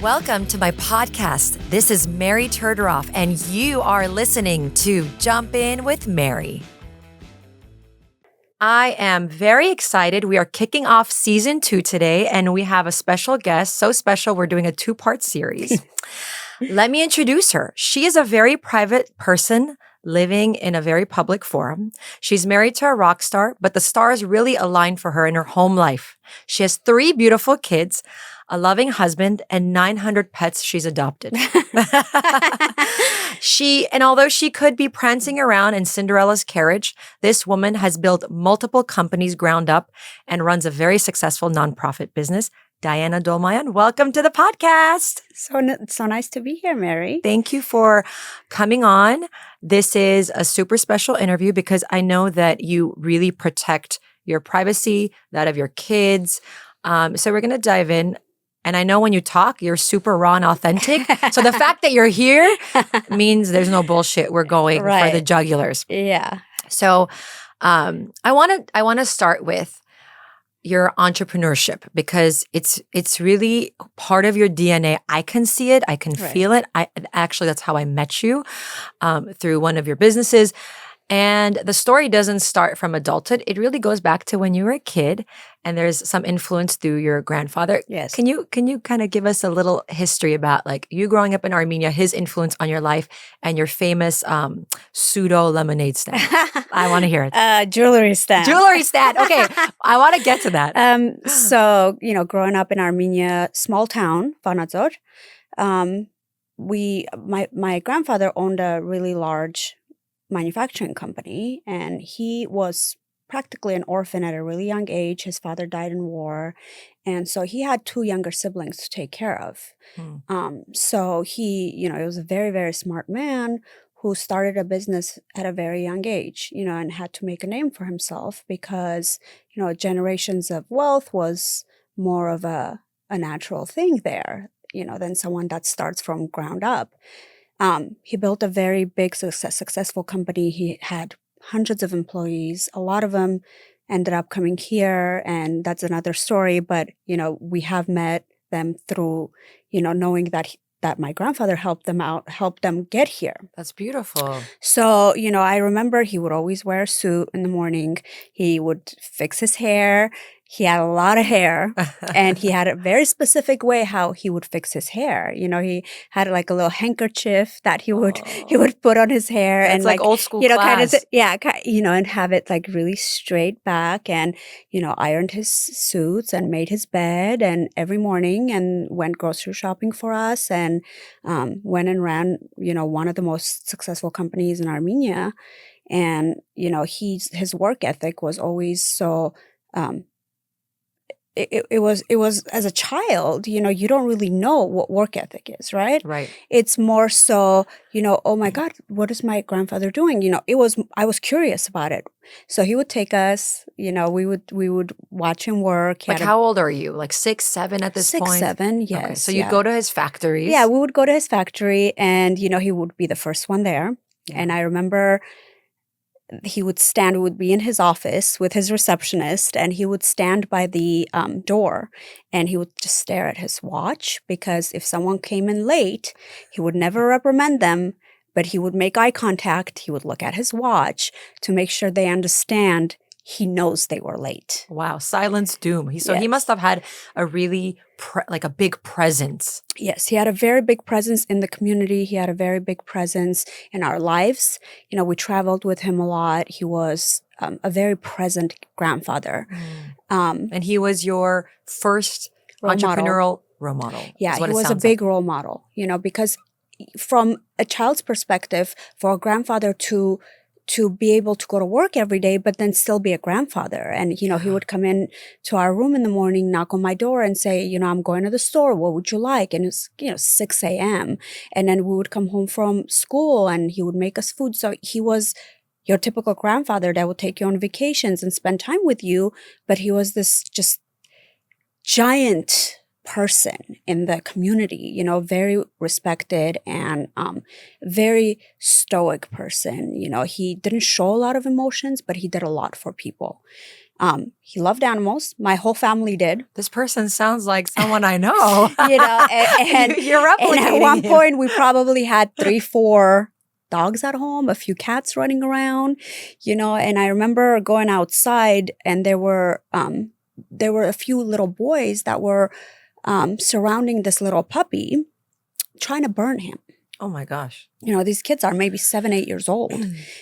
Welcome to my podcast. This is Mary Turderoff, and you are listening to Jump In with Mary. I am very excited. We are kicking off season 2 today, and we have a special guest. So special, we're doing a 2-part series. Let me introduce her. She is a very private person living in a very public forum. She's married to a rock star, but the stars really align for her in her home life. She has 3 beautiful kids, a loving husband, and 900 pets she's adopted. And although she could be prancing around in Cinderella's carriage, this woman has built multiple companies ground up and runs a very successful nonprofit business. Diana Dolmayan, welcome to the podcast. So nice to be here, Mary. Thank you for coming on. This is a super special interview because I know that you really protect your privacy, that of your kids. So we're going to dive in. And I know when you talk, you're super raw and authentic. So the fact that you're here means there's no bullshit. We're going for the jugulars. Yeah. So I want to start with your entrepreneurship because it's really part of your DNA. I can see it. I can feel it. Actually, that's how I met you through one of your businesses. And the story doesn't start from adulthood. It really goes back to when you were a kid, and there's some influence through your grandfather. Yes. Can you kind of give us a little history about like you growing up in Armenia, his influence on your life, and your famous pseudo lemonade stand? I want to hear it. Jewelry stand. Jewelry stand. Okay, I want to get to that. So growing up in Armenia, small town, Vanadzor, my grandfather owned a really large manufacturing company, and he was practically an orphan at a really young age. His father died in war, and so he had 2 younger siblings to take care of. So he, was a very, very smart man who started a business at a very young age, and had to make a name for himself because, generations of wealth was more of a natural thing there, than someone that starts from ground up. He built a very big, successful company. He had hundreds of employees. A lot of them ended up coming here, and that's another story. But, we have met them through, knowing that my grandfather helped them get here. That's beautiful. So, I remember he would always wear a suit in the morning. He would fix his hair. He had a lot of hair, and he had a very specific way how he would fix his hair. He had like a little handkerchief that he would put on his hair. That's and like old school class. Kind of, and have it like really straight back, and, ironed his suits and made his bed and every morning, and went grocery shopping for us, and went and ran, one of the most successful companies in Armenia. And, his work ethic was always so, it was as a child, you don't really know what work ethic is, right? Right. It's more so, oh my God, what is my grandfather doing? I was curious about it. So he would take us, we would watch him work. Like how old are you? Like 6, 7 at this point? 6, 7, yes. Okay. So you'd go to his factories? Yeah, we would go to his factory, and, he would be the first one there. Yeah. And I remember we would be in his office with his receptionist, and he would stand by the door, and he would just stare at his watch, because if someone came in late, he would never reprimand them, but he would make eye contact. He would look at his watch to make sure they understand he knows they were late. Wow. Silence doom. He Yes. must have had a really a big presence. Yes. He had a very big presence in the community. He had a very big presence in our lives. We traveled with him a lot. He was a very present grandfather. And he was your first entrepreneurial role model. Yeah. He was a big role model, because from a child's perspective, for a grandfather to be able to go to work every day, but then still be a grandfather. And, he would come in to our room in the morning, knock on my door and say, I'm going to the store. What would you like? And it's, 6 a.m. And then we would come home from school, and he would make us food. So he was your typical grandfather that would take you on vacations and spend time with you. But he was this just giant person in the community, very respected and very stoic person. He didn't show a lot of emotions, but he did a lot for people. He loved animals. My whole family did. This person sounds like someone I know. And You're replicating and at one him. point, we probably had 3-4 dogs at home, a few cats running around, and I remember going outside, and there were a few little boys that were surrounding this little puppy, trying to burn him. Oh my gosh. These kids are maybe 7, 8 years old.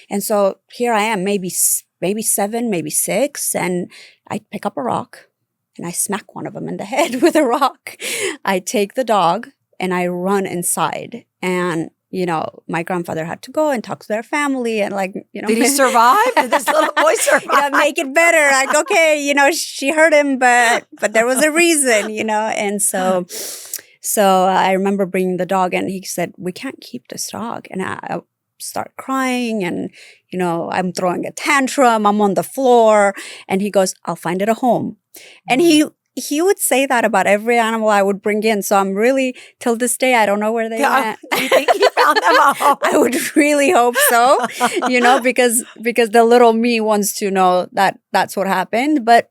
And so here I am, maybe 7, maybe 6. And I pick up a rock and I smack one of them in the head with a rock. I take the dog and I run inside. And, my grandfather had to go and talk to their family and Did he survive? Did this little boy survive? Make it better. Like, okay, she hurt him, but there was a reason, And so I remember bringing the dog, and he said, "We can't keep this dog." And I start crying, and, I'm throwing a tantrum. I'm on the floor. And he goes, "I'll find it a home." And he would say that about every animal I would bring in. So I'm really, till this day, I don't know where they went. Do you think he found them a home? I would really hope so, because the little me wants to know that that's what happened. But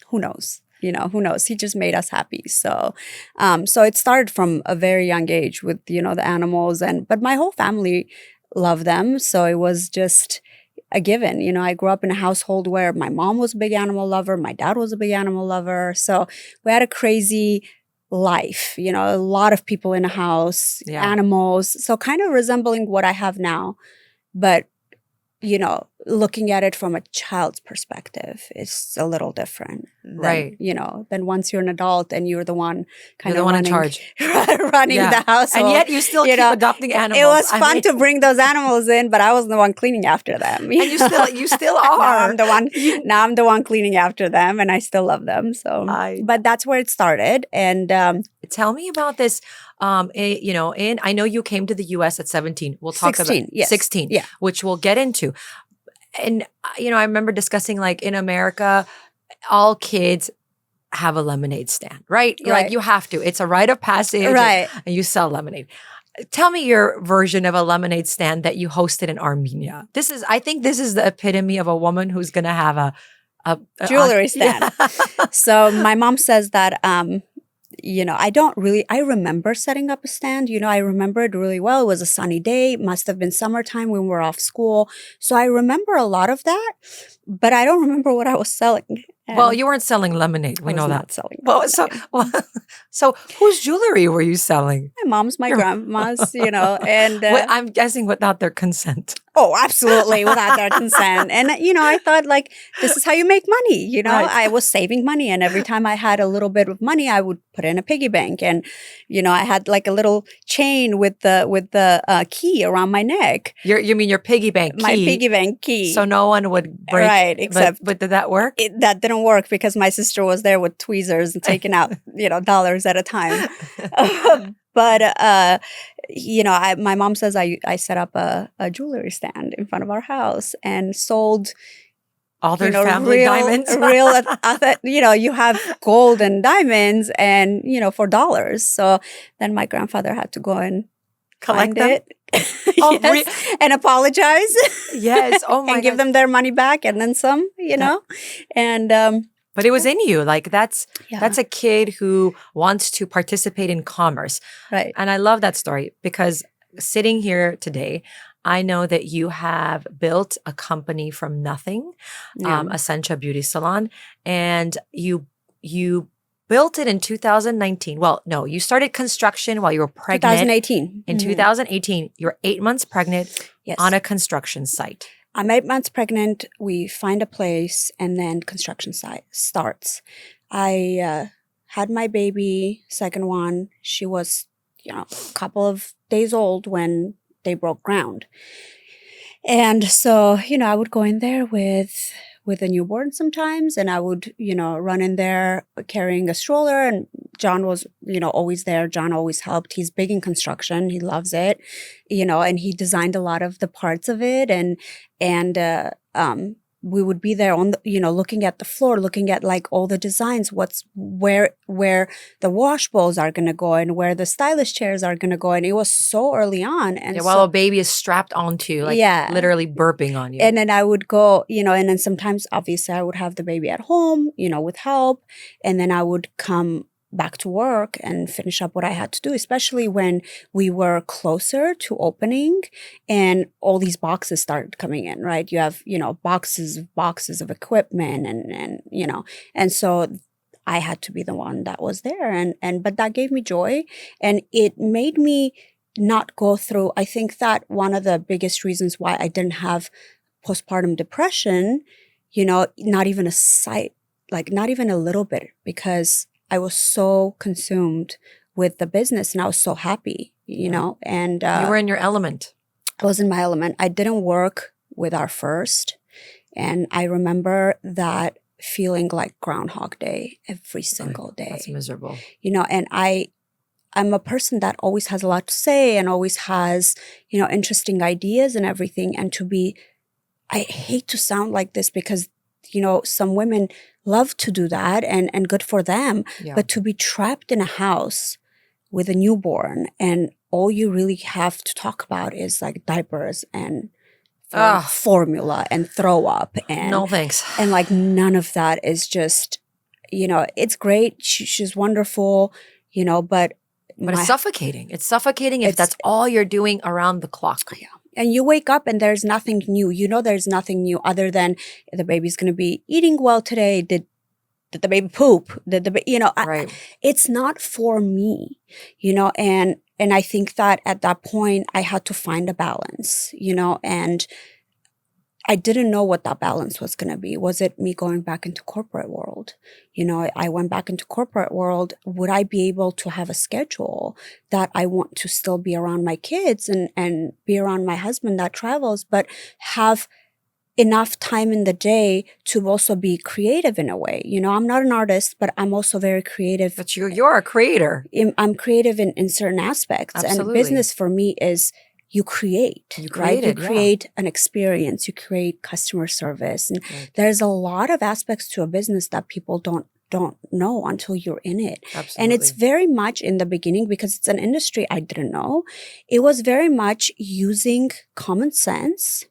who knows? Who knows? He just made us happy. So it started from a very young age with, the animals, but my whole family loved them. So it was just a given. I grew up in a household where my mom was a big animal lover. My dad was a big animal lover. So we had a crazy life, a lot of people in a house, animals. So kind of resembling what I have now, but looking at it from a child's perspective is a little different. Right. Then once you're an adult and you're the one in charge. running the household. And yet you still keep adopting animals. It was fun to bring those animals in, but I was the one cleaning after them. And you still are. Now I'm the one cleaning after them, and I still love them. So, but that's where it started. And tell me about this. I know you came to the U.S. at 17. We'll talk 16, about yes. 16, which we'll get into. And, I remember discussing in America, all kids have a lemonade stand, right? Right. You have to. It's a rite of passage. Right. And you sell lemonade. Tell me your version of a lemonade stand that you hosted in Armenia. I think this is the epitome of a woman who's going to have a jewelry stand. So my mom says that, I remember setting up a stand. I remember it really well. It was a sunny day. It must have been summertime when we were off school. So I remember a lot of that, but I don't remember what I was selling. Well, you weren't selling lemonade. We know that. Not selling lemonade. So whose jewelry were you selling? My mom's, my grandma's, and... I'm guessing without their consent. Oh, absolutely, without their consent. And, I thought, this is how you make money, Right. I was saving money. And every time I had a little bit of money, I would put in a piggy bank. And, I had a little chain with the key around my neck. You mean your piggy bank key? My piggy bank key. So no one would break. Right, except... But did that work? That didn't work because my sister was there with tweezers and taking out, dollars at a time. But, my mom says I set up a jewelry stand in front of our house and sold all their family diamonds. You have gold and diamonds and, for dollars. So then my grandfather had to go and collect find them? Yes, and apologize. Yes. Oh my And give them their money back and then some, And but it was in you. That's a kid who wants to participate in commerce. Right. And I love that story because sitting here today, I know that you have built a company from nothing, Ascentia Beauty Salon, and you built it in 2019. Well, no, you started construction while you were pregnant. 2018. In 2018, you were 8 months pregnant on a construction site. I'm 8 months pregnant. We find a place and then construction site starts. I had my baby, second one. She was, a couple of days old when they broke ground. And so, I would go in there with a newborn sometimes, and I would, run in there carrying a stroller, and John was, always there. John always helped. He's big in construction. He loves it, and he designed a lot of the parts of it. And we would be there on the, looking at the floor, looking at like all the designs, where the wash bowls are going to go and where the stylish chairs are going to go. And it was so early on. And while a baby is strapped onto you, like literally burping on you. And then I would go, and then sometimes obviously I would have the baby at home, with help. And then I would come back to work and finish up what I had to do, especially when we were closer to opening and all these boxes started coming in, right? You have, boxes of equipment and so I had to be the one that was there. But that gave me joy, and it made me not go through. I think that one of the biggest reasons why I didn't have postpartum depression, not even a little bit, because I was so consumed with the business and I was so happy, and you were in your element. I was in my element. I didn't work with our first. And I remember that feeling like Groundhog Day every single day. That's miserable. And I'm a person that always has a lot to say and always has, interesting ideas and everything. And I hate to sound like this because, some women love to do that and good for them. Yeah. But to be trapped in a house with a newborn and all you really have to talk about is like diapers and formula and throw up. And no thanks. And like none of that is just, it's great. She's wonderful, but it's suffocating. It's suffocating if that's all you're doing around the clock. Yeah. And you wake up and there's nothing new. There's nothing new other than the baby's going to be eating well today. Did the baby poop? Right. It's not for me, and I think that at that point I had to find a balance, and I didn't know what that balance was going to be. Was it me going back into corporate world? I went back into corporate world. Would I be able to have a schedule that I want to still be around my kids and be around my husband that travels, but have enough time in the day to also be creative in a way? I'm not an artist, but I'm also very creative. But you're a creator. I'm creative in certain aspects. Absolutely. And business for me is you create, right? You create an experience, you create customer service. And there's a lot of aspects to a business that people don't know until you're in it. Absolutely. And it's very much in the beginning, because it's an industry I didn't know. It was very much using common sense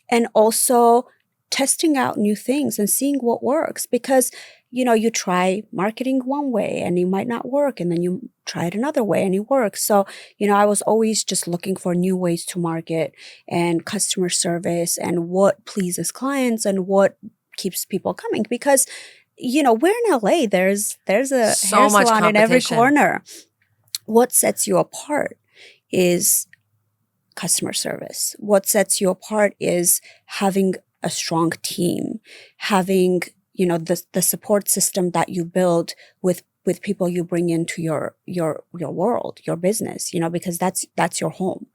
and also testing out new things and seeing what works, because you try marketing one way and it might not work, and then you try it another way and it works. So, I was always just looking for new ways to market and customer service and what pleases clients and what keeps people coming, because, we're in LA. There's a hair salon in every corner. What sets you apart is customer service. What sets you apart is having a strong team, having the support system that you build with people you bring into your world, your business, because that's your home.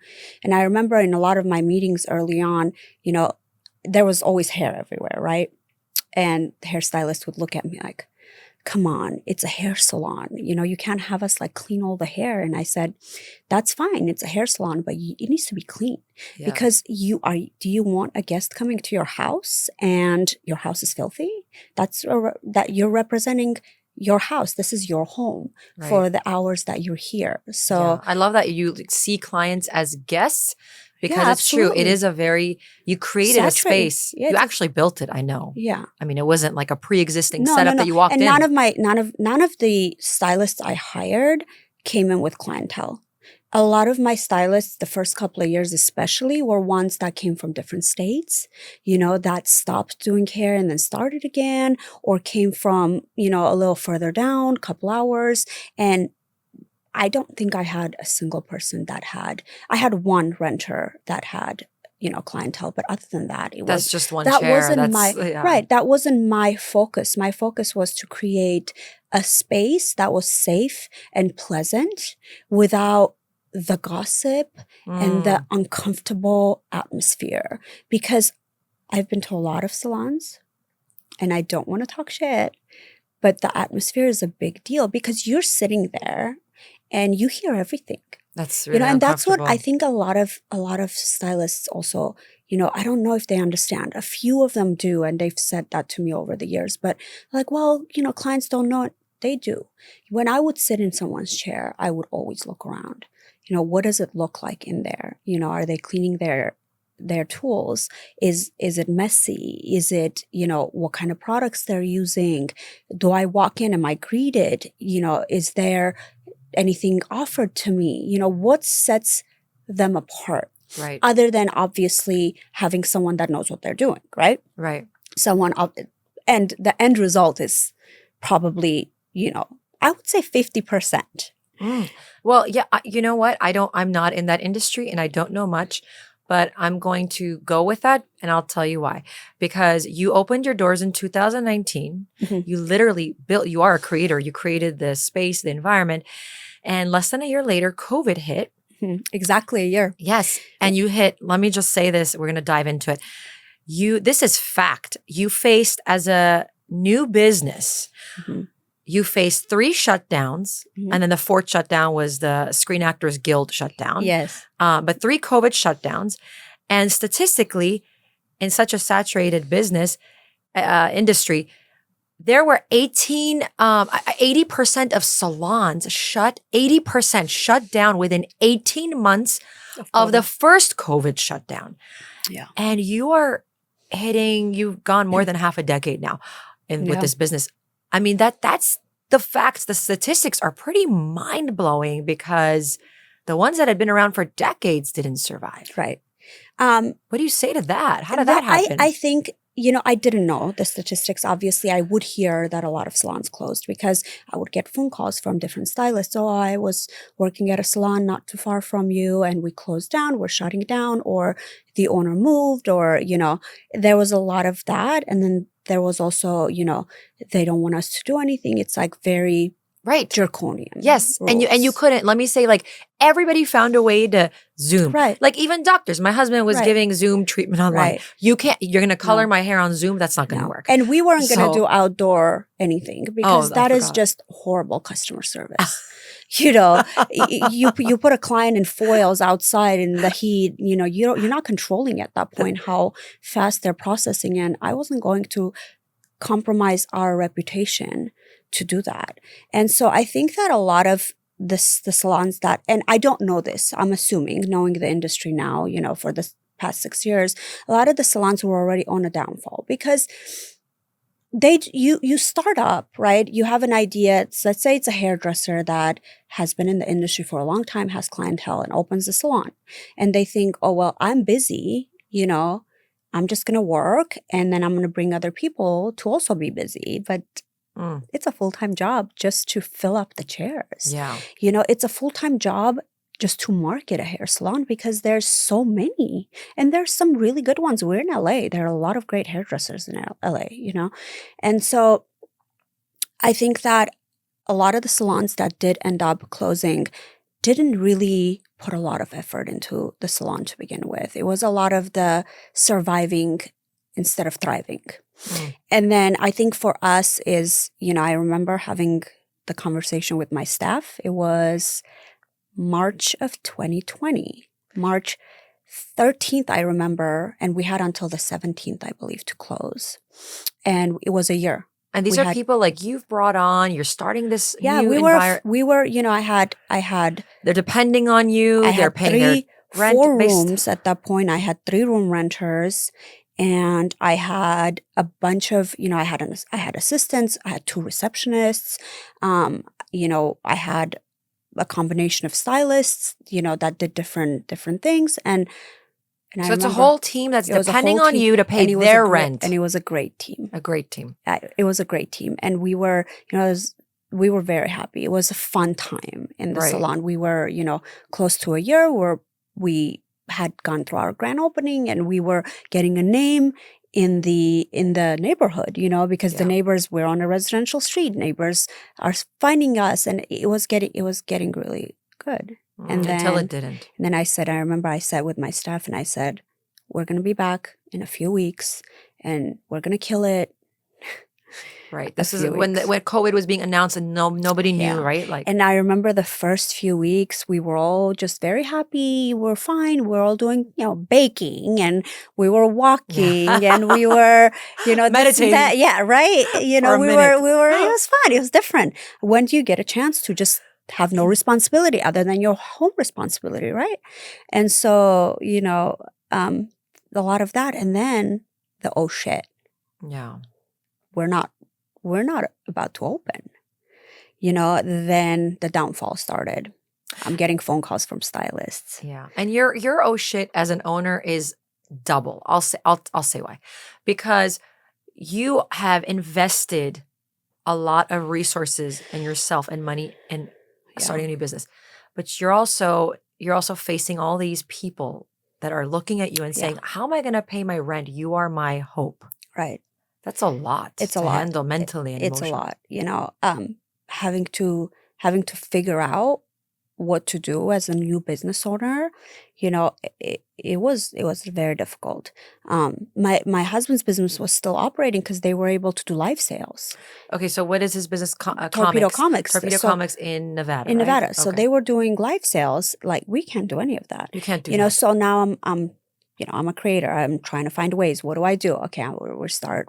And I remember in a lot of my meetings early on, there was always hair everywhere, right? And the hairstylist would look at me like, come on, it's a hair salon. You can't have us like clean all the hair. And I said, that's fine. It's a hair salon, but it needs to be clean. Yeah. Because do you want a guest coming to your house and your house is filthy? That you're representing your house. This is your home for the hours that you're here. So I love that you see clients as guests, because it's true. It is you created a space. Yeah, you actually built it. I know. Yeah. I mean, it wasn't like a pre-existing setup that you walked in. And none of the stylists I hired came in with clientele. A lot of my stylists, the first couple of years especially, were ones that came from different states, that stopped doing hair and then started again, or came from, a little further down, couple hours. And I don't think I had a single person I had one renter that had, clientele, but other than that, that's just one chair. That wasn't my focus. My focus was to create a space that was safe and pleasant without the gossip and the uncomfortable atmosphere. Because I've been to a lot of salons and I don't want to talk shit, but the atmosphere is a big deal, because you're sitting there and you hear everything. That's really and that's what I think a lot of stylists also, I don't know if they understand. A few of them do, and they've said that to me over the years. But like, well, clients don't know it. They do. When I would sit in someone's chair, I would always look around. What does it look like in there? Are they cleaning their tools? Is it messy? Is it, what kind of products they're using? Do I walk in? Am I greeted? Is there anything offered to me? What sets them apart? Right. Other than obviously having someone that knows what they're doing, right? Right. And the end result is probably, I would say 50%. Well, yeah, you know what? I'm not in that industry and I don't know much, but I'm going to go with that and I'll tell you why. Because you opened your doors in 2019. You literally you are a creator. You created the space, the environment. And less than a year later, COVID hit. Exactly a year. Yes. And you hit, let me just say this, we're going to dive into it. This is fact. You faced as a new business, you faced 3 shutdowns, and then the 4th shutdown was the Screen Actors Guild shutdown. Yes. But 3 COVID shutdowns. And statistically, in such a saturated business industry, there were 80% of salons 80% shut down within 18 months of the first COVID shutdown. Yeah. And you've gone more than half a decade now with this business. I mean, that's the facts. The statistics are pretty mind-blowing because the ones that had been around for decades didn't survive. Right. What do you say to that? How did that happen? I think, I didn't know the statistics. Obviously, I would hear that a lot of salons closed because I would get phone calls from different stylists. Oh, I was working at a salon not too far from you and we closed down, we're shutting down, or the owner moved, or, there was a lot of that. And then there was also, they don't want us to do anything. It's like very draconian. Yes. rules. And you couldn't, let me say, like, everybody found a way to Zoom. Right. Like even doctors. My husband was giving Zoom treatment online. Right. You're going to color my hair on Zoom. That's not going to work. And we weren't going to do outdoor anything because that is just horrible customer service. You put a client in foils outside in the heat, you're not controlling at that point how fast they're processing. And I wasn't going to compromise our reputation to do that. And so I think that a lot of the salons that, and I don't know this, I'm assuming, knowing the industry now, for the past 6 years, a lot of the salons were already on a downfall because you start up, right? You have an idea. Let's say it's a hairdresser that has been in the industry for a long time, has clientele, and opens a salon. And they think, oh, well, I'm busy, I'm just going to work and then I'm going to bring other people to also be busy. But it's a full-time job just to fill up the chairs. Yeah. It's a full-time job just to market a hair salon because there's so many. And there's some really good ones. We're in LA. There are a lot of great hairdressers in LA, And so I think that a lot of the salons that did end up closing didn't really put a lot of effort into the salon to begin with. It was a lot of the surviving instead of thriving. And then I think for us is, I remember having the conversation with my staff. It was March of 2020, March 13th, I remember, and we had until the 17th, I believe, to close. And it was a year. And these are people like you've brought on, you're starting this new environment. We were, I had. They're depending on you. They're paying their rent. 4 rooms at that point. I had 3 room renters. And I had a bunch of, I had assistants, I had 2 receptionists, I had a combination of stylists, that did different things. And so it's a whole team that's depending on you to pay their rent. And it was a great team. A great team. It was a great team. And we were, we were very happy. It was a fun time in the salon. We were, close to a year where we had gone through our grand opening and we were getting a name in the neighborhood, because the neighbors were on a residential street. Neighbors are finding us, and it was getting really good. And then, until it didn't. And then I remember I sat with my staff and I said, we're going to be back in a few weeks and we're going to kill it. Right. This is when COVID was being announced and nobody knew, right? Like, and I remember the first few weeks, we were all just very happy. We're fine. We're all doing, baking, and we were walking, and we were, this and that. Meditating. Yeah, right. We were. It was fun. It was different. When do you get a chance to just have no responsibility other than your home responsibility, right? And so, a lot of that, and then the oh shit, we're not about to open. Then the downfall started. I'm getting phone calls from stylists. Yeah. And your oh shit as an owner is double. I'll say why. Because you have invested a lot of resources in yourself and money in starting a new business. But you're also facing all these people that are looking at you and saying, how am I going to pay my rent? You are my hope. Right. That's a lot. It's to a lot. handle mentally and it's emotionally. It's a lot. Having to figure out what to do as a new business owner, it was very difficult. My husband's business was still operating because they were able to do live sales. Okay, so what is his business? Torpedo Comics. Torpedo Comics in Nevada. In Nevada, right? So Okay. they were doing live sales. Like, we can't do any of that. You can't do that. So now I'm a creator. I'm trying to find ways. What do I do? Okay,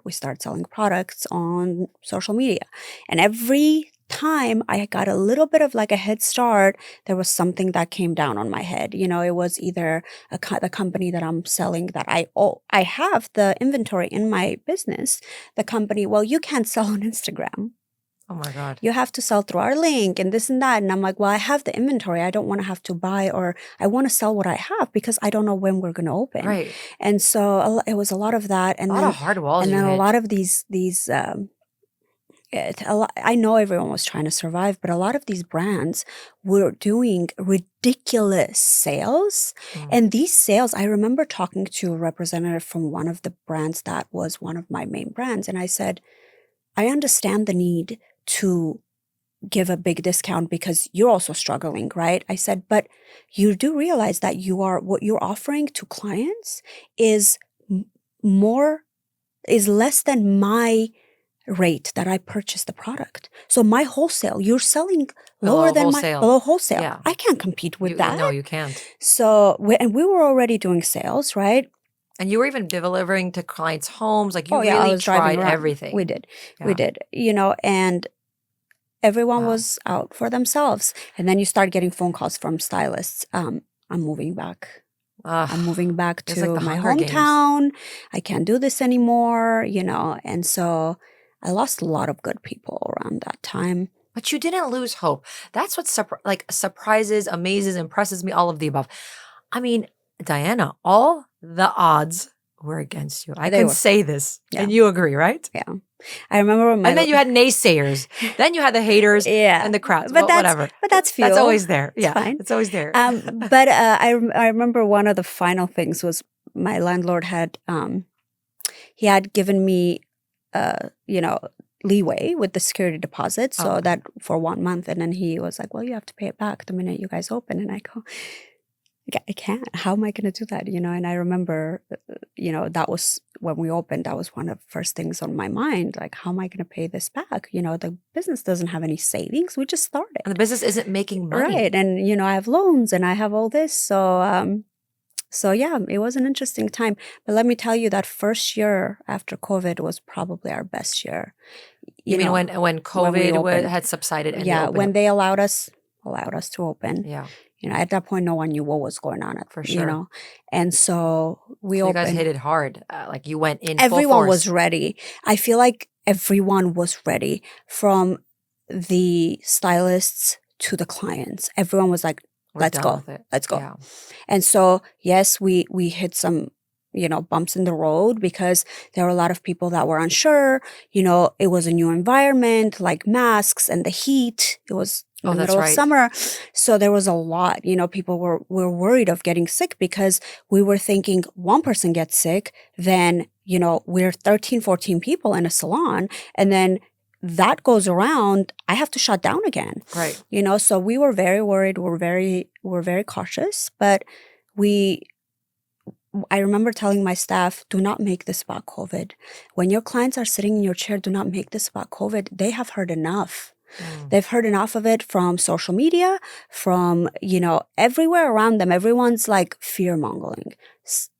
we start selling products on social media, and every time I got a little bit of like a head start, there was something that came down on my head. It was either the company that I'm selling that I have the inventory in my business. The company, well, you can't sell on Instagram. Oh my God. You have to sell through our link and this and that. And I'm like, well, I have the inventory. I don't want to have to buy, or I want to sell what I have because I don't know when we're going to open. Right. And so it was a lot of that. And a lot of hard walls. And then a lot of these I know everyone was trying to survive, but a lot of these brands were doing ridiculous sales. And these sales, I remember talking to a representative from one of the brands that was one of my main brands. And I said, I understand the need to give a big discount because you're also struggling, right? I said, but you do realize that what you're offering to clients is less than my rate that I purchased the product. So my wholesale, you're selling lower than below wholesale. Yeah. I can't compete with that. No, you can't. So, and we were already doing sales, right? And you were even delivering to clients' homes. Like, you I really was driving tried around. everything. We did. And everyone was out for themselves. And then you start getting phone calls from stylists. I'm moving back. I'm moving back to my hometown. I can't do this anymore, And so I lost a lot of good people around that time. But you didn't lose hope. That's what surprises, amazes, impresses me, all of the above. I mean, Diana, all the odds were against you. I can say this. Yeah. And you agree, right? Yeah. I remember when and then you had naysayers. Then you had the haters and the crowds. But whatever. But that's fuel. That's always there. It's fine. It's always there. But I remember one of the final things was my landlord had he had given me leeway with the security deposit, so that for 1 month, and then he was like, well, you have to pay it back the minute you guys open. And I go, I can't. How am I going to do that? And I remember, that was when we opened, that was one of the first things on my mind. Like, how am I going to pay this back? The business doesn't have any savings. We just started. And the business isn't making money. Right. And, I have loans and I have all this. So yeah, it was an interesting time. But let me tell you, that first year after COVID was probably our best year. You mean when COVID had subsided? And when they allowed us to open. Yeah. At that point, no one knew what was going on. For sure. And so we opened. You guys hit it hard. Like, you went in Everyone full force. was ready. I feel like everyone was ready, from the stylists to the clients. Everyone was like, let's go. Yeah. And so, yes, we hit some, bumps in the road because there were a lot of people that were unsure. It was a new environment, like masks and the heat. It was in the middle of summer. So there was a lot, people were worried of getting sick because we were thinking one person gets sick, then, we're 13, 14 people in a salon, and then that goes around, I have to shut down again. Right. So we were very worried. We're very cautious, but we I remember telling my staff, do not make this about COVID. When your clients are sitting in your chair, do not make this about COVID. They have heard enough. They've heard enough of it from social media, from, everywhere around them. Everyone's like fear-mongering.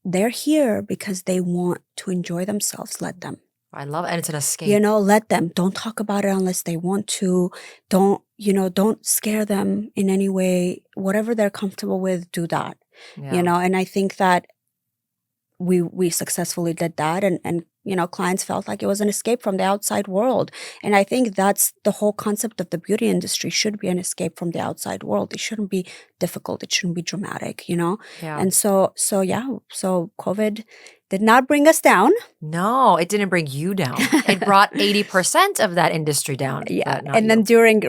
They're here because they want to enjoy themselves. Let them. I love it. And it's an escape. Let them. Don't talk about it unless they want to. Don't scare them in any way. Whatever they're comfortable with, do that. Yeah. And I think that we successfully did that, and clients felt like it was an escape from the outside world. And I think that's the whole concept of the beauty industry, should be an escape from the outside world. It shouldn't be difficult. It shouldn't be dramatic, Yeah. And so COVID did not bring us down. No, it didn't bring you down. It brought 80% of that industry down. Yeah. And then during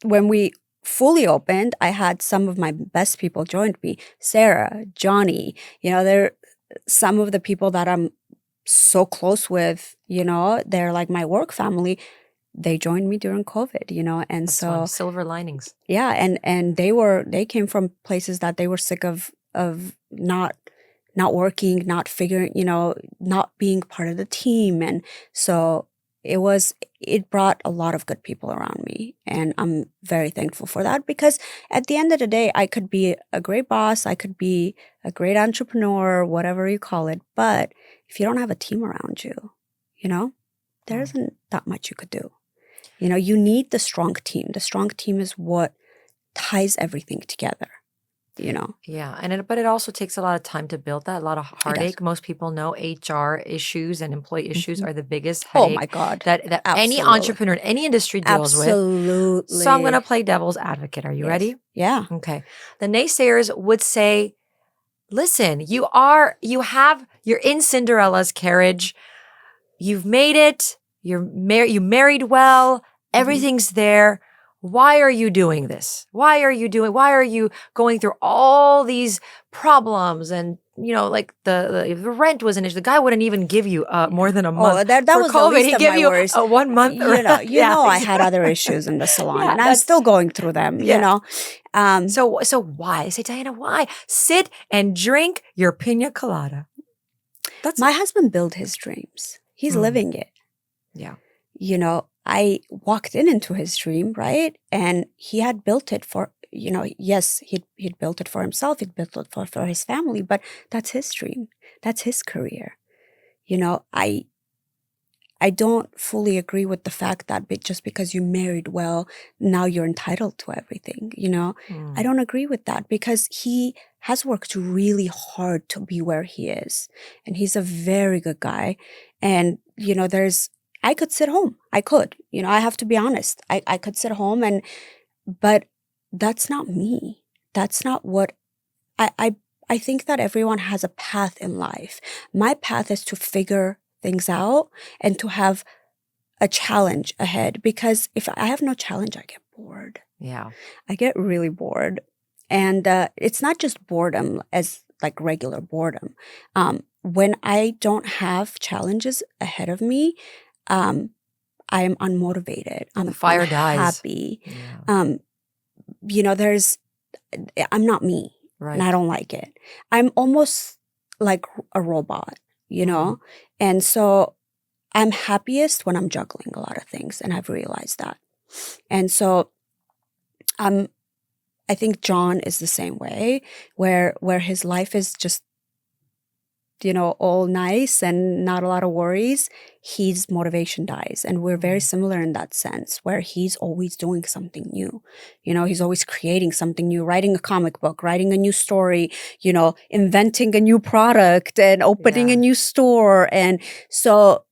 when we fully opened, I had some of my best people joined me. Sarah, Johnny, they're some of the people that I'm so close with, they're like my work family. They joined me during COVID, and That's so fun. Silver linings. Yeah, and they came from places that they were sick of not working, not figuring, not being part of the team. And so it brought a lot of good people around me. And I'm very thankful for that, because at the end of the day, I could be a great boss, I could be a great entrepreneur, whatever you call it. But if you don't have a team around you, there isn't that much you could do. You need the strong team. The strong team is what ties everything together. Yeah. But it also takes a lot of time to build that, a lot of heartache. Most people know HR issues and employee issues are the biggest headache. Oh my God. That any entrepreneur in any industry deals with. Absolutely. So I'm going to play devil's advocate. Are you ready? Yeah. Okay. The naysayers would say, listen, you're in Cinderella's carriage. You've made it. You married well. Everything's there. Why are you doing this? Why are you going through all these problems? And, like the rent was an issue. The guy wouldn't even give you more than a month. Oh, that For was COVID. the least He of gave my you worries. a 1 month. I had other issues in the salon, and I'm still going through them, So why? I say, Diana, why? Sit and drink your pina colada. My husband built his dreams. He's living it. Yeah. I walked into his dream, right? And he had built it for, yes, he'd built it for himself. He'd built it for his family, but that's his dream. That's his career. I don't fully agree with the fact that just because you married well, now you're entitled to everything, I don't agree with that, because he has worked really hard to be where he is. And he's a very good guy. And, I could sit home. I could, I have to be honest. I could sit home but that's not me. That's not what I think that everyone has a path in life. My path is to figure things out and to have a challenge ahead, because if I have no challenge, I get bored. Yeah. I get really bored. And it's not just boredom as like regular boredom. When I don't have challenges ahead of me, I am unmotivated. The fire dies. Happy. Yeah. I'm not me. Right. And I don't like it. I'm almost like a robot, And so I'm happiest when I'm juggling a lot of things, and I've realized that. And so I think John is the same way, where his life is just, all nice and not a lot of worries. His motivation dies. And we're very similar in that sense, where he's always doing something new. He's always creating something new, writing a comic book, writing a new story, inventing a new product and opening a new store. And so,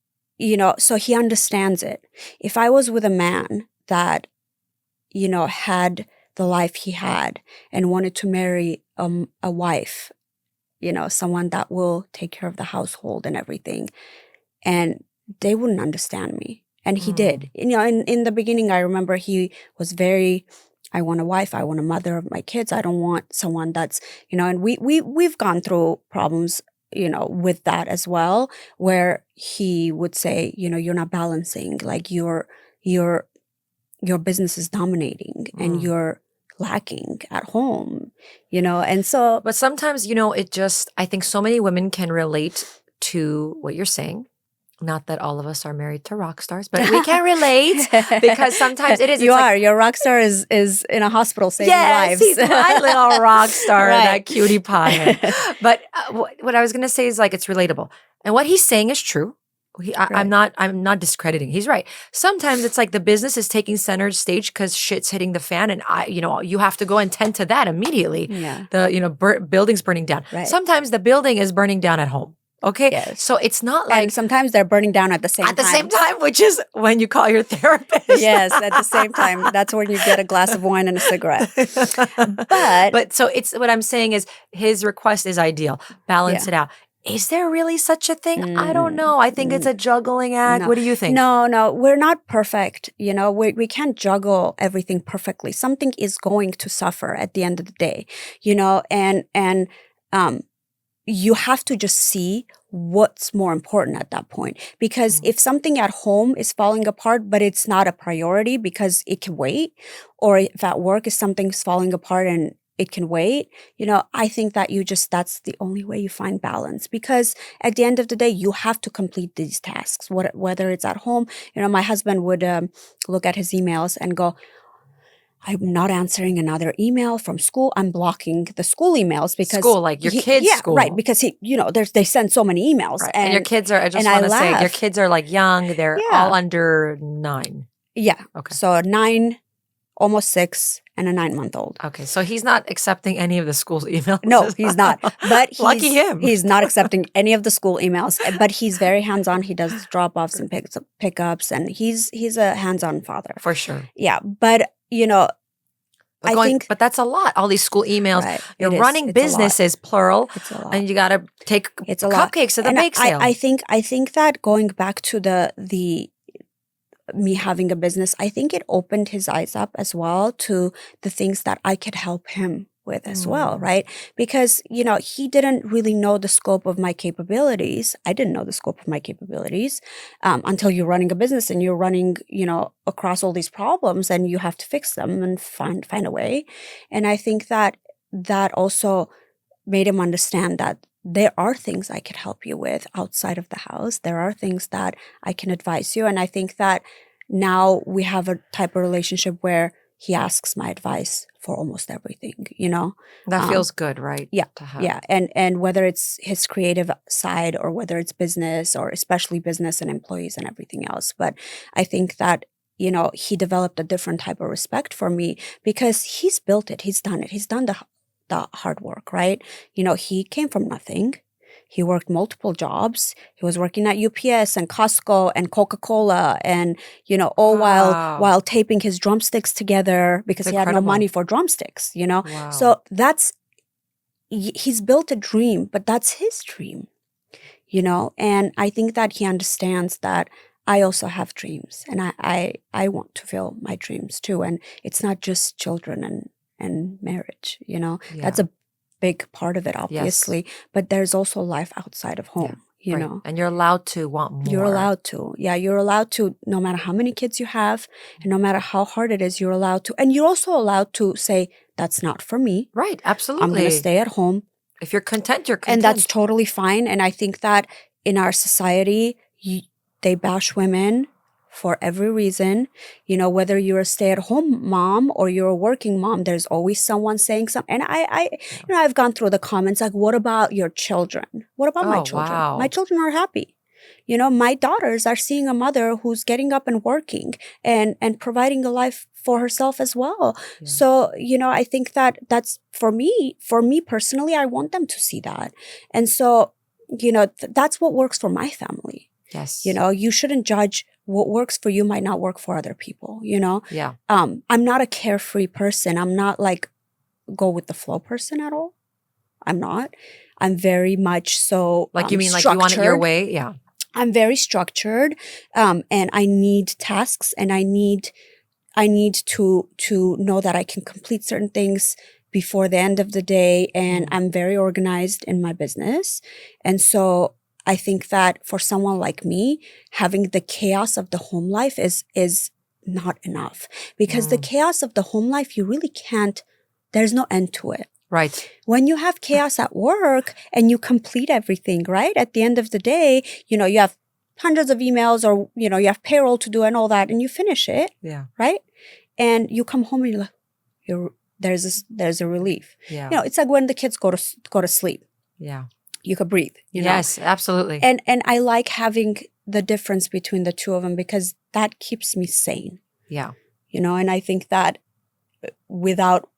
so he understands it. If I was with a man that, had the life he had and wanted to marry a wife, someone that will take care of the household and everything, and they wouldn't understand me. And he did. In the beginning, I remember he was very, I want a wife, I want a mother of my kids. I don't want someone that's, and we've gone through problems, with that as well, where he would say, you're not balancing, like your business is dominating and you're lacking at home, and so. But sometimes, I think so many women can relate to what you're saying. Not that all of us are married to rock stars, but we can relate because sometimes it is. Your rock star is in a hospital saving lives. Yes, he's my little rock star, Right. that cutie pie. But what I was going to say is it's relatable. And what he's saying is true. I'm not discrediting. He's right. Sometimes it's the business is taking center stage because shit's hitting the fan, and you have to go and tend to that immediately. Yeah. The building's burning down. Right. Sometimes the building is burning down at home. Okay. Yes. So it's not and sometimes they're burning down at the same time. At the same time, which is when you call your therapist. Yes, at the same time. That's when you get a glass of wine and a cigarette. But so it's what I'm saying is his request is ideal. Balance it out. Is there really such a thing? I don't know. I think it's a juggling act. No. What do you think? No, we're not perfect. We can't juggle everything perfectly. Something is going to suffer at the end of the day, and you have to just see what's more important at that point. Because if something at home is falling apart, but it's not a priority because it can wait, or if at work is something's falling apart and it can wait, I think that that's the only way you find balance. Because at the end of the day, you have to complete these tasks, whether it's at home. My husband would look at his emails and go, I'm not answering another email from school. I'm blocking the school emails because school, your kids' school, right? Because they send so many emails, right. And your kids are. I just want to say, your kids are young. They're all under 9. Yeah. Okay. So 9, almost 6, and a 9-month-old. Okay, so he's not accepting any of the school's emails. No, he's not. But lucky him. He's not accepting any of the school emails. But he's very hands-on. He does drop-offs and pickups, and he's a hands-on father For sure. Yeah, but I think, but that's a lot. All these school emails. Right, You're running businesses, plural, it's a lot. and you got to take cupcakes to the bake sale. I think that going back to the me having a business, I think it opened his eyes up as well to the things that I could help him with as well, right? Because, he didn't really know the scope of my capabilities. I didn't know the scope of my capabilities until you're running a business and you're running, across all these problems and you have to fix them and find a way. And I think that also made him understand that there are things I could help you with outside of the house. There are things that I can advise you. And I think that now we have a type of relationship where he asks my advice for almost everything, That feels good, right? Yeah. To have. Yeah. And whether it's his creative side or whether it's business or especially business and employees and everything else. But I think that, he developed a different type of respect for me because he's built it. He's done it. He's done the hard work, right? He came from nothing. He worked multiple jobs. He was working at UPS and Costco and Coca-Cola and, all while taping his drumsticks together because he had no money for drumsticks, Wow. So he's built a dream, but that's his dream, and I think that he understands that I also have dreams and I want to fulfill my dreams too. And it's not just children and marriage, That's a big part of it, obviously, but there's also life outside of home, you know. And you're allowed to want more. You're allowed to. Yeah, you're allowed to, no matter how many kids you have and no matter how hard it is, you're allowed to. And you're also allowed to say, that's not for me. Right, absolutely. I'm going to stay at home. If you're content, you're content. And that's totally fine. And I think that in our society, they bash women for every reason, whether you're a stay-at-home mom or you're a working mom, there's always someone saying something. And I've gone through the comments like, what about your children? What about my children? Wow. My children are happy. My daughters are seeing a mother who's getting up and working and providing a life for herself as well. Yeah. So, I think that that's for me personally, I want them to see that. And so, that's what works for my family. Yes. You shouldn't judge what works for you might not work for other people, Yeah. I'm not a carefree person. I'm not go with the flow person at all. I'm not. I'm very much so you mean you want it your way? Yeah. I'm very structured and I need tasks and I need to know that I can complete certain things before the end of the day, and I'm very organized in my business. And so I think that for someone like me, having the chaos of the home life is not enough. Because the chaos of the home life, you really can't, there's no end to it. Right. When you have chaos at work and you complete everything, right? At the end of the day, you have hundreds of emails or, you have payroll to do and all that, and you finish it. Yeah. Right? And you come home and you're like, there's a relief. Yeah. It's like when the kids go to sleep. Yeah. You could breathe. Yes, absolutely. And I like having the difference between the two of them because that keeps me sane. Yeah. And I think that without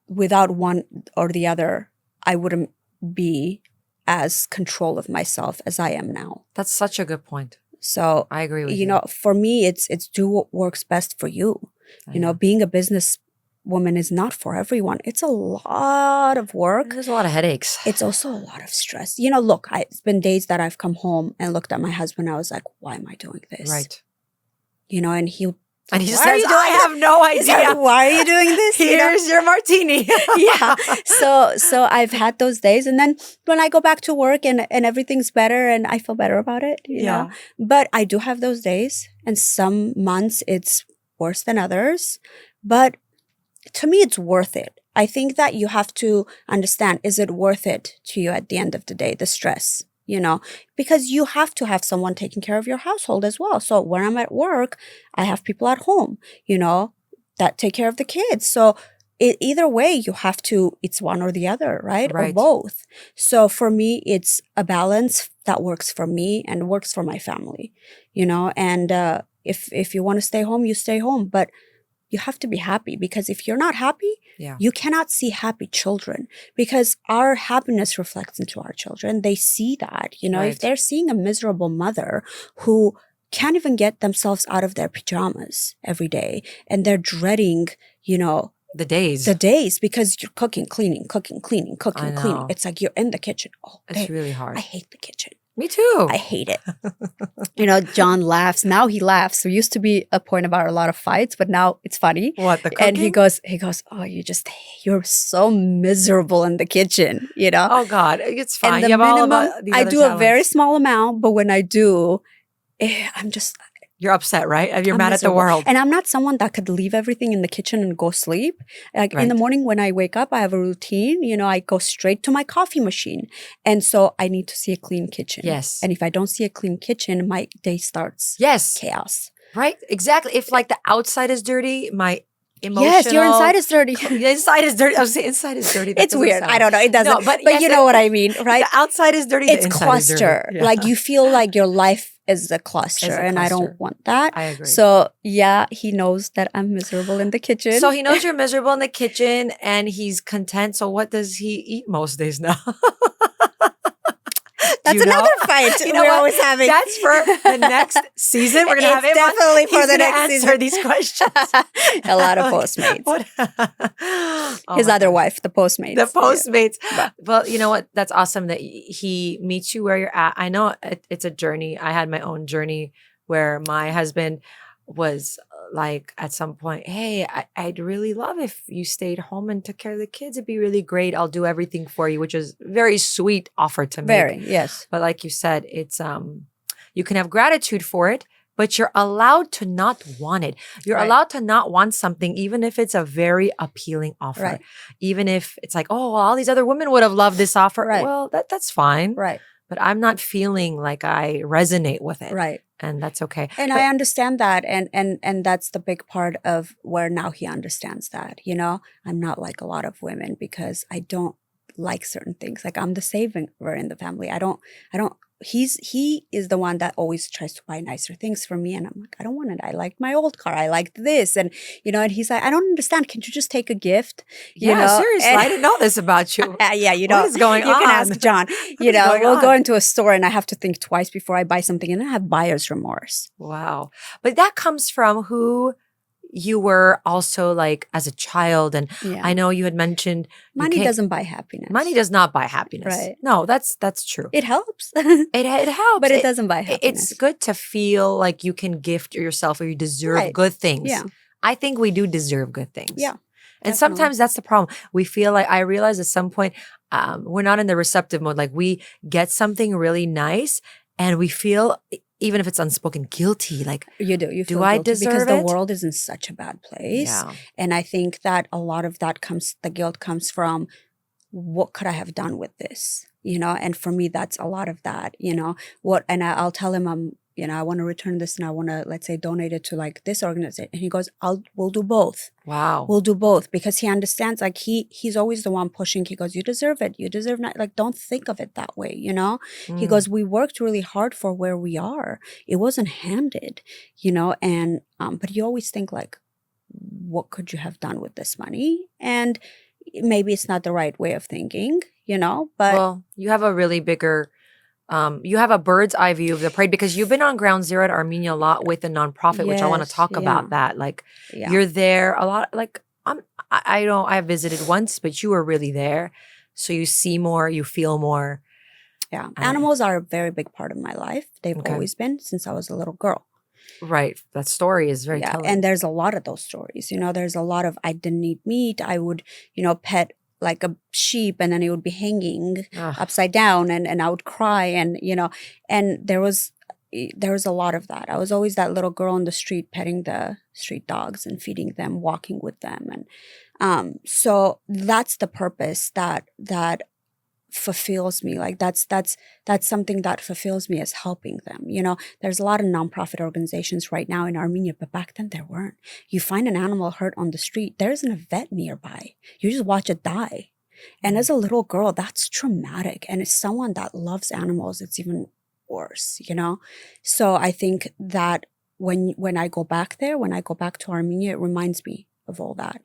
one or the other, I wouldn't be as control of myself as I am now. That's such a good point. So I agree with you. For me, it's do what works best for you. Being a business woman is not for everyone. It's a lot of work. There's a lot of headaches. It's also a lot of stress. Look, it's been days that I've come home and looked at my husband. I was like, why am I doing this? Right. And he says, I have no idea. Why are you doing this? Here's your martini. Yeah. So I've had those days. And then when I go back to work and everything's better and I feel better about it, you know. But I do have those days. And some months it's worse than others. But to me, it's worth it. I think that you have to understand, is it worth it to you at the end of the day, the stress, because you have to have someone taking care of your household as well. So when I'm at work, I have people at home, that take care of the kids. So either way, you have to, it's one or the other, right? Or both. So for me, it's a balance that works for me and works for my family, and if you want to stay home, you stay home. But you have to be happy, because if you're not happy, you cannot see happy children, because our happiness reflects into our children. They see that, if they're seeing a miserable mother who can't even get themselves out of their pajamas every day and they're dreading, the days because you're cooking, cleaning. It's like you're in the kitchen all day. It's really hard. I hate the kitchen. Me too. I hate it. John laughs. Now he laughs. There used to be a point about a lot of fights, but now it's funny. What, the cooking? And he goes, oh, you're so miserable in the kitchen, Oh God, it's fine. And you have all of I do talents. a very small amount, but when I do, I'm just... You're upset, right? You're mad miserable. at the world. And I'm not someone that could leave everything in the kitchen and go sleep. Like in the morning when I wake up, I have a routine. I go straight to my coffee machine. And so I need to see a clean kitchen. Yes. And if I don't see a clean kitchen, my day starts chaos. Right? Exactly. If like the outside is dirty, my emotional... Yes, your inside is dirty. The inside is dirty. I was saying inside is dirty. It's weird. I don't know. It doesn't. No, but yes, you know what I mean, right? The outside is dirty. It's the inside cluster. is dirty. Yeah. Like you feel like your life is a cluster, and I don't want that. I agree. So he knows that I'm miserable in the kitchen. So he knows you're miserable in the kitchen and he's content. So what does he eat most days now? That's another fight we're always having. That's for the next season. We're going to have him definitely for the next answer season. These questions. A lot of Postmates. His other wife, the Postmates. The Postmates. Yeah. Well, you know what? That's awesome that he meets you where you're at. I know it's a journey. I had my own journey where my husband was like at some point, hey, I'd really love if you stayed home and took care of the kids. It'd be really great. I'll do everything for you, which is very sweet offer to make. Very, yes. But like you said, it's you can have gratitude for it, but you're allowed to not want it. You're allowed to not want something, even if it's a very appealing offer. Right. Even if it's like, oh, well, all these other women would have loved this offer. Right. Well, that's fine. Right. But I'm not feeling like I resonate with it. Right. And that's okay. And I understand that. And that's the big part of where now he understands that, I'm not like a lot of women because I don't like certain things. Like I'm the saver in the family. He is the one that always tries to buy nicer things for me. And I'm like, I don't want it. I liked my old car. I liked this. And, and he's like, I don't understand. Can't you just take a gift? Seriously. I didn't know this about you. What is going on? You can ask John. We'll go into a store and I have to think twice before I buy something, and I have buyer's remorse. Wow. But that comes from who you were also like as a child. And I know you had mentioned money doesn't buy happiness. Money does not buy happiness. Right. No, that's true. It helps. It helps. But it doesn't buy happiness. It's good to feel like you can gift yourself or you deserve good things. Yeah. I think we do deserve good things. Yeah. And sometimes that's the problem. We feel like, I realize at some point, we're not in the receptive mode. Like we get something really nice and we feel even if it's unspoken, guilty. Like, You do. You do feel I guilty deserve because the it? world is in such a bad place. Yeah. And I think that a lot of that the guilt comes from, what could I have done with this? And for me, that's a lot of that, and I'll tell him, I want to return this and I want to, let's say, donate it to like this organization. And he goes, we'll do both. Wow. We'll do both, because he understands, like he's always the one pushing. He goes, you deserve it. You deserve not, like, don't think of it that way. He Mm. goes, we worked really hard for where we are. It wasn't handed, and, but you always think like, what could you have done with this money? And maybe it's not the right way of thinking, but Well, you have a really bigger, you have a bird's eye view of the parade because you've been on ground zero at Armenia a lot with the nonprofit, which I want to yes, talk about that. Like, you're there a lot. Like, I know I visited once, but you were really there. So you see more, you feel more. Yeah. Animals are a very big part of my life. They've Okay. always been since I was a little girl. Right. That story is very telling. And there's a lot of those stories. There's a lot of, I didn't eat meat. I would, pet like a sheep, and then it would be hanging Ugh. upside down, and I would cry, and and there was a lot of that. I was always that little girl on the street petting the street dogs and feeding them, walking with them, and so that's the purpose that fulfills me. Like that's something that fulfills me, is helping them. There's a lot of nonprofit organizations right now in Armenia, but back then there weren't. You find an animal hurt on the street, there isn't a vet nearby. You just watch it die. And as a little girl, that's traumatic. And as someone that loves animals, it's even worse, So I think that when I go back there, when I go back to Armenia, it reminds me of all that,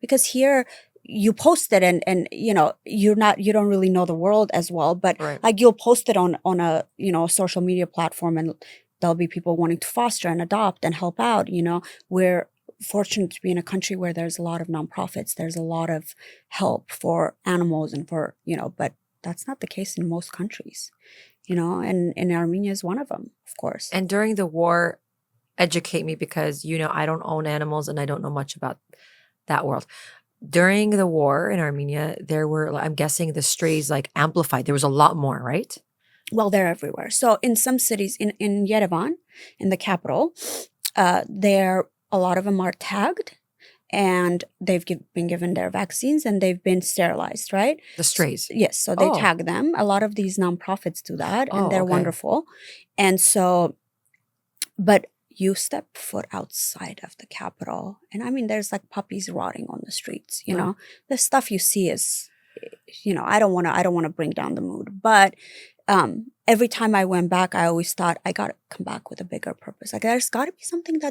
because here you post it, and you don't really know the world as well, but Right. like you'll post it on a social media platform, and there'll be people wanting to foster and adopt and help out. We're fortunate to be in a country where there's a lot of nonprofits, there's a lot of help for animals and for but that's not the case in most countries, and Armenia is one of them, of course. And during the war, educate me, because I don't own animals and I don't know much about that world. During the war in Armenia, there were, I'm guessing, the strays like amplified. There was a lot more, right? Well, they're everywhere. So in some cities, in Yerevan, in the capital, a lot of them are tagged, and they've been given their vaccines, and they've been sterilized, right? The strays. Yes. So they tag them. A lot of these nonprofits do that, and they're okay. wonderful. And so, but you step foot outside of the capital, and I mean, there's like puppies rotting on the streets. The stuff you see is, I don't want to bring down the mood, but every time I went back, I always thought, I got to come back with a bigger purpose. Like, there's got to be something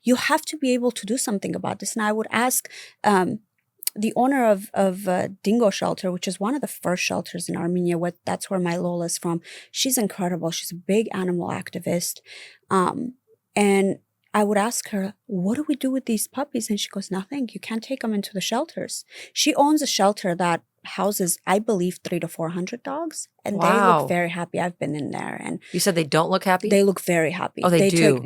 you have to be able to do something about this. And I would ask the owner of Dingo Shelter, which is one of the first shelters in Armenia. That's where my Lola is from. She's incredible. She's a big animal activist. And I would ask her, what do we do with these puppies? And she goes, nothing. You can't take them into the shelters. She owns a shelter that houses, I believe, 300 to 400 dogs. And they look very happy. I've been in there. And you said they don't look happy? They look very happy. Oh, they do?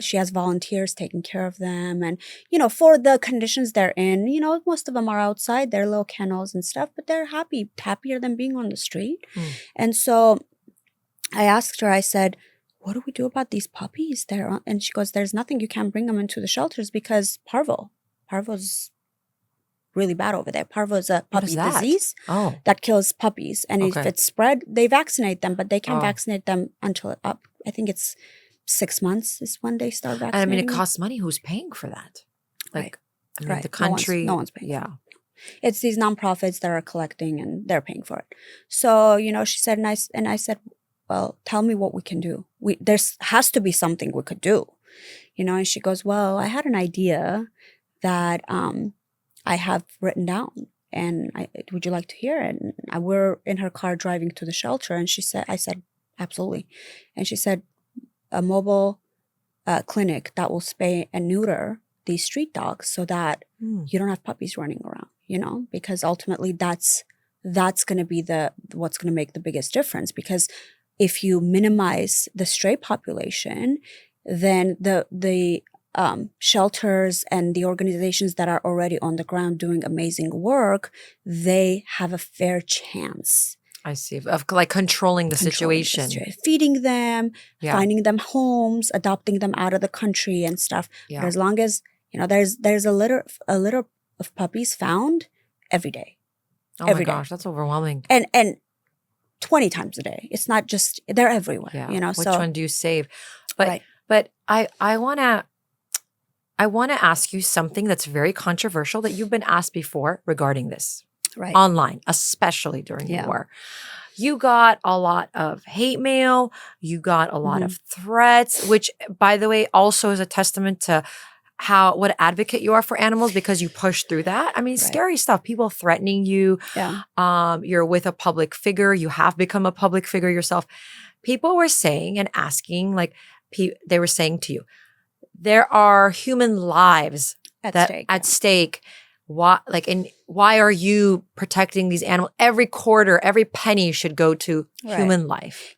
She has volunteers taking care of them. And, for the conditions they're in, most of them are outside their little kennels and stuff, but they're happier than being on the street. And so I asked her, I said, what do we do about these puppies there? And she goes, there's nothing. You can't bring them into the shelters because parvo's really bad over there. Parvo is a puppy disease that kills puppies. And if it's spread, they vaccinate them, but they can't vaccinate them until I think it's 6 months is when they start vaccinating. And I mean, it costs money. Who's paying for that? Like, right. I mean, the country. No one's paying. Yeah. It's these nonprofits that are collecting, and they're paying for it. So, she said, and I said, well, tell me what we can do. There has to be something we could do, and she goes, well, I had an idea that I have written down, and would you like to hear it? And we're in her car driving to the shelter, and I said, absolutely. And she said, a mobile clinic that will spay and neuter these street dogs so that you don't have puppies running around, because ultimately that's going to be what's going to make the biggest difference. Because if you minimize the stray population, then the shelters and the organizations that are already on the ground doing amazing work, they have a fair chance I see. Of like controlling the situation. Feeding them, Yeah. finding them homes, adopting them out of the country and stuff. Yeah. But as long as, there's a litter of puppies found every day. Oh my gosh, that's overwhelming. And 20 times a day. It's not just, they're everywhere, Yeah. Which one do you save? But Right. but I want to ask you something that's very controversial that you've been asked before regarding this. Right. Online, especially during the war. You got a lot of hate mail. You got a lot of threats, which, by the way, also is a testament to what an advocate you are for animals, because you push through that. I mean, scary stuff. People threatening you. Yeah. You're with a public figure. You have become a public figure yourself. People were saying and asking, like, they were saying to you, there are human lives at stake. Why are you protecting these animals? Every quarter, every penny should go to human life.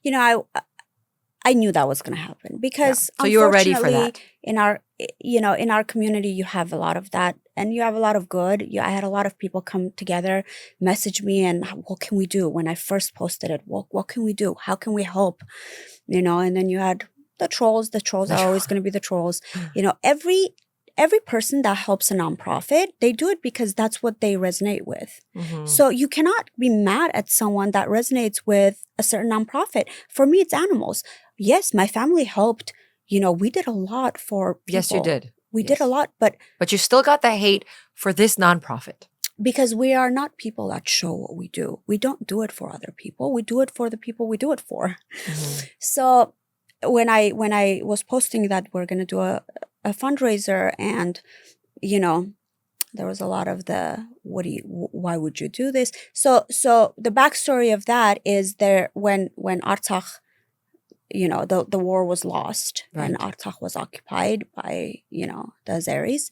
I knew that was going to happen because so you were ready for that. In our community, you have a lot of that, and you have a lot of good. I had a lot of people come together, message me, and what can we do? When I first posted it, what can we do? How can we help? And then you had the trolls. The trolls are always going to be the trolls. Every person that helps a nonprofit, they do it because that's what they resonate with. So you cannot be mad at someone that resonates with a certain nonprofit. For me, it's animals. Yes, my family helped. We did a lot for people. Yes, you did. We did a lot, but you still got the hate for this nonprofit. Because we are not people that show what we do. We don't do it for other people. We do it for the people we do it for. So when I was posting that we're going to do a fundraiser, and there was a lot of why would you do this? So the backstory of that is when Artsakh, the war was lost and Artsakh was occupied by the Azeris,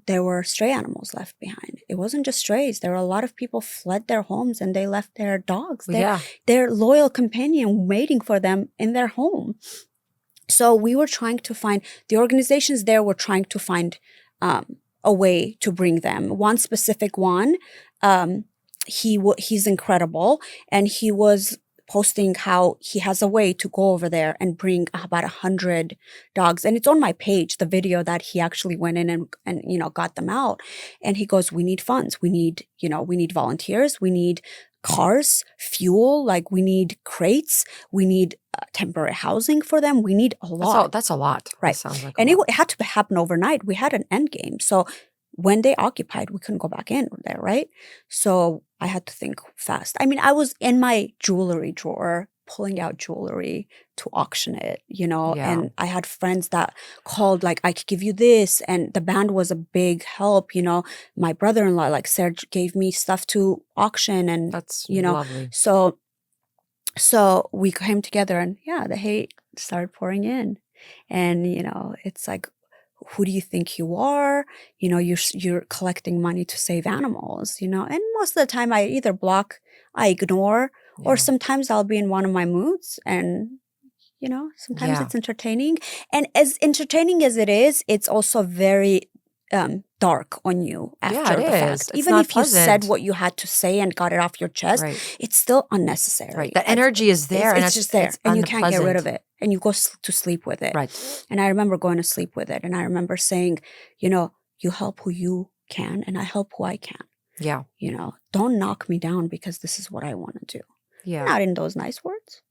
there were stray animals left behind. It wasn't just strays. There were a lot of people fled their homes and they left their dogs, their loyal companion waiting for them in their home. So we were trying to find, the organizations there were trying to find a way to bring them. One specific one, he's incredible, and he was posting how he has a way to go over there and bring about 100 dogs. And it's on my page, the video that he actually went in and got them out. And he goes, we need funds. We need volunteers. We need cars, fuel, we need crates, we need temporary housing for them. We need a lot. That's a lot. Right. Sounds like and it had to happen overnight. We had an end game. So when they occupied, we couldn't go back in there, right? So I had to think fast. I mean, I was in my jewelry drawer pulling out jewelry to auction it, and I had friends that called, I could give you this, and the band was a big help, my brother-in-law, Serge, gave me stuff to auction, and that's lovely. So we came together, and the hate started pouring in, and it's like, who do you think you are? You're collecting money to save animals, and most of the time I either block, I ignore, or sometimes I'll be in one of my moods, and sometimes it's entertaining. And as entertaining as it is, it's also very dark on you after the fact. Even if you said what you had to say and got it off your chest, it's still unnecessary. Right. The energy is there. It's just there, and you can't get rid of it. And you go to sleep with it. Right. And I remember going to sleep with it. And I remember saying, you help who you can, and I help who I can. Yeah. Don't knock me down because this is what I want to do. Yeah. Not in those nice words.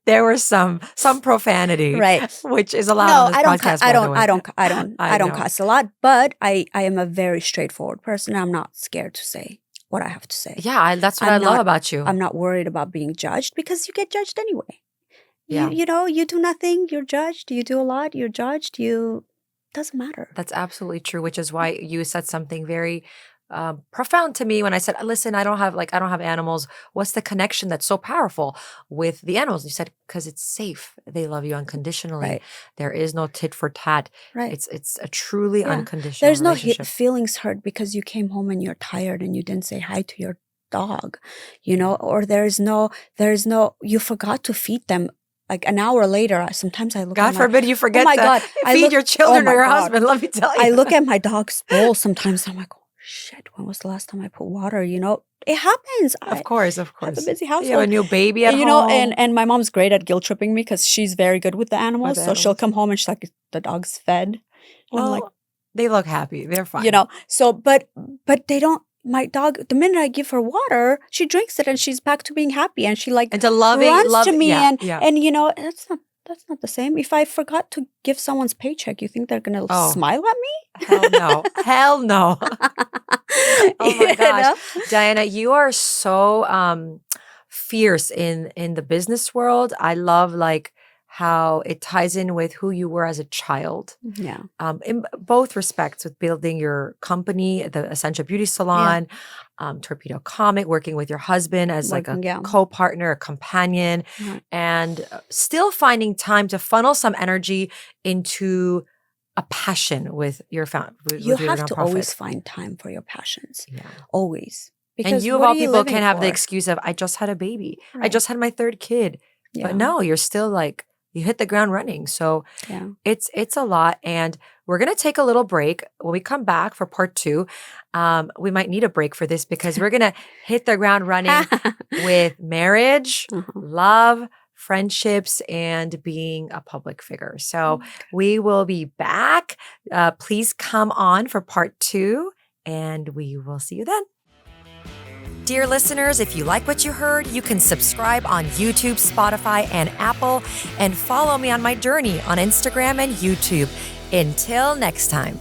There was some profanity, right, which is allowed on this podcast. I don't cuss a lot, but I am a very straightforward person. I'm not scared to say what I have to say. Yeah, that's what I love about you. I'm not worried about being judged, because you get judged anyway. Yeah. You do nothing, you're judged. You do a lot, you're judged. Doesn't matter. That's absolutely true, which is why you said something very profound to me when I said, listen, I don't have animals. What's the connection that's so powerful with the animals? You said, because it's safe. They love you unconditionally. Right. There is no tit for tat. Right. It's a truly unconditional There's no feelings hurt because you came home and you're tired and you didn't say hi to your dog, or there's no, you forgot to feed them. An hour later, sometimes I look God forbid you forget to feed your children or your husband, let me tell you. I look at my dog's bowl sometimes, I'm like, shit, when was the last time I put water? it happens. Of course, of I course. have a busy You have a household. new baby at You home. know, and my mom's great at guilt tripping me because she's very good with the animals. the So she'll animals. come home and she's like, the dog's fed. well, I'm like, they look happy. They're fine. you know, so, but they don't, my dog, the minute I give her water, she drinks it and she's back to being happy. And she like and to runs to me yeah, and you know, that's not the same. If I forgot to give someone's paycheck, you think they're going to smile at me? Hell no. Hell no. Oh my You gosh. know? Diana, you are so fierce in the business world. I love like how it ties in with who you were as a child. Yeah. In both respects, with building your company, the Ascentia Beauty Salon, Torpedo Comic, working with your husband as like a co-partner, a companion, and still finding time to funnel some energy into a passion with your You have to always find time for your passions. Yeah. Always. Because and you of all people can't have the excuse of, I just had a baby. Right. I just had my third kid. Yeah. But no, you're still like, you hit the ground running. So it's a lot. And we're going to take a little break. When we come back for part 2, we might need a break for this because we're going to hit the ground running with marriage, love, friendships, and being a public figure. So we will be back. Please come on for part 2 and we will see you then. Dear listeners, if you like what you heard, you can subscribe on YouTube, Spotify, and Apple, and follow me on my journey on Instagram and YouTube. Until next time.